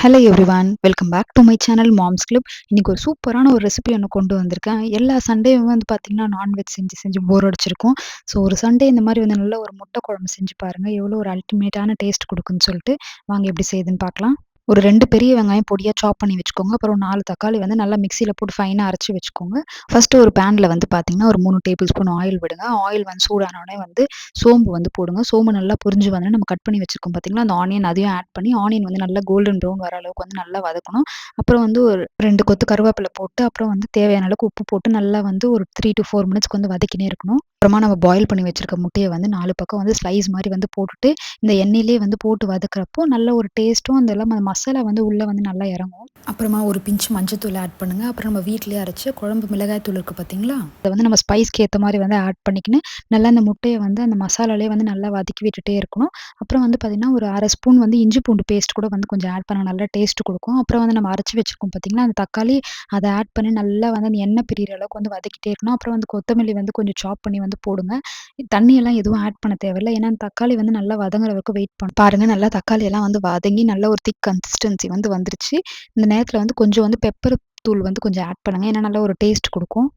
Hello everyone welcome back to my channel moms club. இன்னைக்கு ஒரு சூப்பரான ஒரு ரெசிபி ஒன்று கொண்டு வந்திருக்கேன். எல்லா சண்டேவும் வந்து பார்த்தீங்கன்னா நான்வெஜ் செஞ்சு செஞ்சு போர் அடிச்சிருக்கும். ஸோ ஒரு சண்டே இந்த மாதிரி வந்து நல்ல ஒரு முட்டை குழம்பு செஞ்சு பாருங்கள், எவ்வளோ ஒரு அல்டிமேட்டான டேஸ்ட் கொடுக்குன்னு சொல்லிட்டு வாங்க எப்படி செய்யுதுன்னு பார்க்கலாம். ஒரு 2 பெரிய வெங்காயம் பொடியா சாப் பண்ணி வச்சுக்கோங்க. அப்புறம் 4 தக்காளி வந்து நல்லா மிக்ஸியில போட்டு ஃபைனா அரைச்சு வச்சுக்கோங்க. ஃபர்ஸ்ட்டு ஒரு பேன்ல வந்து பார்த்தீங்கன்னா, ஒரு 3 டேபிள் ஸ்பூன் ஆயில் விடுங்க. ஆயில் வந்து சூடான உடனே வந்து சோம்பு வந்து போடுங்க. சோம்பு நல்லா பொரிஞ்சு வந்தோனே நம்ம கட் பண்ணி வச்சிருக்கோம் பார்த்தீங்களா, அந்த ஆனியன் அதையும் ஆட் பண்ணி ஆனியன் வந்து நல்லா கோல்டன் ப்ரவுன் வர அளவுக்கு வந்து நல்லா வதக்கணும். அப்புறம் வந்து ஒரு 2 கொத்து கருவேப்பிலை போட்டு, அப்புறம் வந்து தேவையான அளவுக்கு உப்பு போட்டு நல்லா வந்து ஒரு 3 to 4 மினிட்ஸ்க்கு வந்து வதக்கினே இருக்கணும். அப்புறமா நம்ம பாயில் பண்ணி வச்சிருக்க முட்டைய வந்து 4 பக்கம் வந்து ஸ்லைஸ் மாரி வந்து போட்டுட்டு, இந்த எண்ணெயிலேயே வந்து போட்டு வதக்குறப்போ நல்ல ஒரு டேஸ்ட்டும் அந்த மசாலா வந்து உள்ள வந்து நல்லா இறங்கும். அப்புறமா ஒரு பிஞ்ச் மஞ்சத்தூள் ஆட் பண்ணுங்க. அப்புறம் நம்ம வீட்லயே அரைச்ச குழம்பு மிளகாய் தூள் இருக்கு பார்த்தீங்களா, அத வந்து நம்ம ஸ்பைஸ்க்கு ஏத்த மாரி வந்து ஆட் பண்ணிக்கின்னு, நல்லா அந்த முட்டைய வந்து அந்த மசாலாலயே வந்து நல்லா வதக்கி விட்டுட்டே இருக்கணும். அப்புறம் வந்து பார்த்தீங்கன்னா, ஒரு 1/2 ஸ்பூன் வந்து இஞ்சி பூண்டு பேஸ்ட் கூட வந்து கொஞ்சம் ஆட் பண்ணா நல்லா டேஸ்ட் குடுக்கும். அப்புறம் வந்து நம்ம அரைச்சு வச்சிருக்கோம் பார்த்தீங்களா, அந்த தக்காளி அத ஆட் பண்ணி நல்லா வந்து அந்த எண்ணெய் பிரியிற அளவுக்கு வந்து வதக்கிட்டே இருக்கணும். அப்புறம் வந்து கொத்தமல்லி வந்து கொஞ்சம் சாப் பண்ணி வந்து போடுங்க. தண்ணியெல்லாம் எதுவும் ஆட் பண்ண தேவையில்ல. ஏன்னா தக்காளி வந்து நல்லா வதங்குற வரைக்கும் வெயிட் பாருங்க, நல்லா தக்காளி எல்லாம் வந்து வதங்கி நல்ல ஒரு திக் கன்சிஸ்டன்சி வந்து வந்துருச்சு. இந்த நேரத்தில வந்து கொஞ்சம் வந்து பெப்பர் தூள் வந்து கொஞ்சம் ஆட் பண்ணுங்க. ஏன்னா நல்ல ஒரு டேஸ்ட் குடுக்கும்.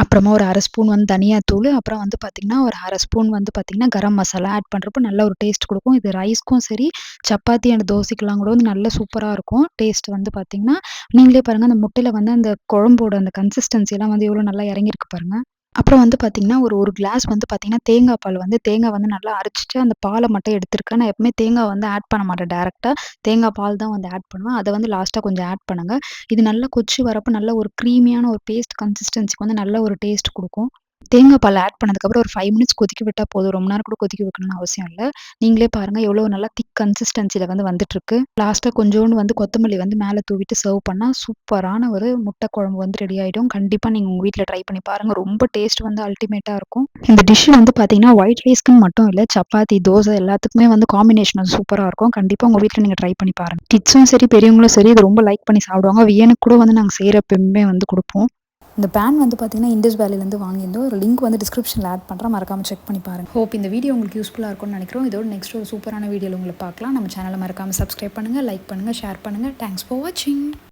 அப்புறமா ஒரு 1/2 ஸ்பூன் வந்து தனியா தூளு, அப்புறம் வந்து பார்த்தீங்கன்னா, ஒரு 1/2 ஸ்பூன் வந்து பார்த்தீங்கன்னா, கரம் மசாலா ஆட் பண்றப்போ நல்ல ஒரு டேஸ்ட் குடுக்கும். இது ரைஸ்க்கும் சரி, சப்பாத்தி அண்ட் தோசைக்கெல்லாம் கூட வந்து நல்ல சூப்பரா இருக்கும். டேஸ்ட் வந்து பார்த்தீங்கன்னா, நீங்களே பாருங்க அந்த முட்டையில வந்து அந்த குழம்போட அந்த கன்சிஸ்டன்சி எல்லாம் வந்து எவ்வளோ நல்லா இறங்கியிருக்கு பாருங்க. அப்புறம் வந்து பார்த்தீங்கன்னா, ஒரு கிளாஸ் வந்து பார்த்தீங்கன்னா, தேங்காய் பால் வந்து தேங்காய் வந்து நல்லா அரைச்சுட்டு, அந்த பால மட்டும் எடுத்துருக்கேன். நான் எப்பவுமே தேங்காய் வந்து ஆட் பண்ண மாட்டேன் டைரக்ட்டா. தேங்காய் பால் தான் வந்து ஆட் பண்ணுவேன். அத வந்து லாஸ்ட்டா கொஞ்சம் ஆட் பண்ணுங்க. இது நல்லா கொதிச்சு வரப்போ நல்ல ஒரு கிரீமியான ஒரு பேஸ்ட் கன்சிஸ்டன்சிக்கு வந்து நல்ல ஒரு டேஸ்ட் குடுக்கும். தேங்காய் பால் ஆட் பண்ணதுக்கப்புறம் ஒரு 5 மினிட்ஸ் கொதிக்க விட்டா போதும். ரொம்ப நேரம் கூட கொதிக்க வைக்கணும்னு அவசியம் இல்ல. நீங்களே பாருங்க எவ்வளோ நல்லா திக் கன்சிஸ்டன்சில வந்து வந்துட்டுருக்கு. லாஸ்ட்டா கொஞ்சோண்டு வந்து கொத்தமல்லி வந்து மேல தூவிட்டு சர்வ் பண்ணா சூப்பரான ஒரு முட்டை குழம்பு வந்து ரெடி ஆயிடும். கண்டிப்பா நீங்க உங்க வீட்ல ட்ரை பண்ணி பாருங்க. ரொம்ப டேஸ்ட் வந்து அல்டிமேட்டா இருக்கும். இந்த டிஷ் வந்து பார்த்தீங்கன்னா, ஒயிட் ரைஸ்க்குன்னு மட்டும் இல்ல, சப்பாத்தி, தோசை எல்லாத்துக்குமே வந்து காம்பினேஷன் வந்து சூப்பரா இருக்கும். கண்டிப்பா உங்க வீட்ல நீங்க ட்ரை பண்ணி பாருங்க. கிட்ஸும் சரி, பெரியவங்களும் சரி இது ரொம்ப லைக் பண்ணி சாப்பிடுவாங்க. வியனுக்கு கூட வந்து நாங்க செய்றப்பயுமே வந்து குடுப்போம். இந்த பேன் வந்து பார்த்தீங்கன்னா, இண்டஸ் வேலிலேருந்து வாங்கியிருந்தோம். ஒரு லிங்க் வந்து டிஸ்கிரிப்ஷனில் ஆட் பண்ணுறேன். மறக்காம செக் பண்ணி பாருங்க. ஹோப் இந்த வீடியோ உங்களுக்கு யூஸ்ஃபுல்லா இருக்கும்னு நினைக்கிறோம். இதோட நெக்ஸ்ட் ஒரு சூப்பரான வீடியோல உங்கள பார்க்கலாம். நம்ம சேனலை மறக்காம சப்ஸ்கிரைப் பண்ணுங்க, லைக் பண்ணுங்க, ஷேர் பண்ணுங்க. தேங்க்ஸ் ஃபார் வாட்சிங்.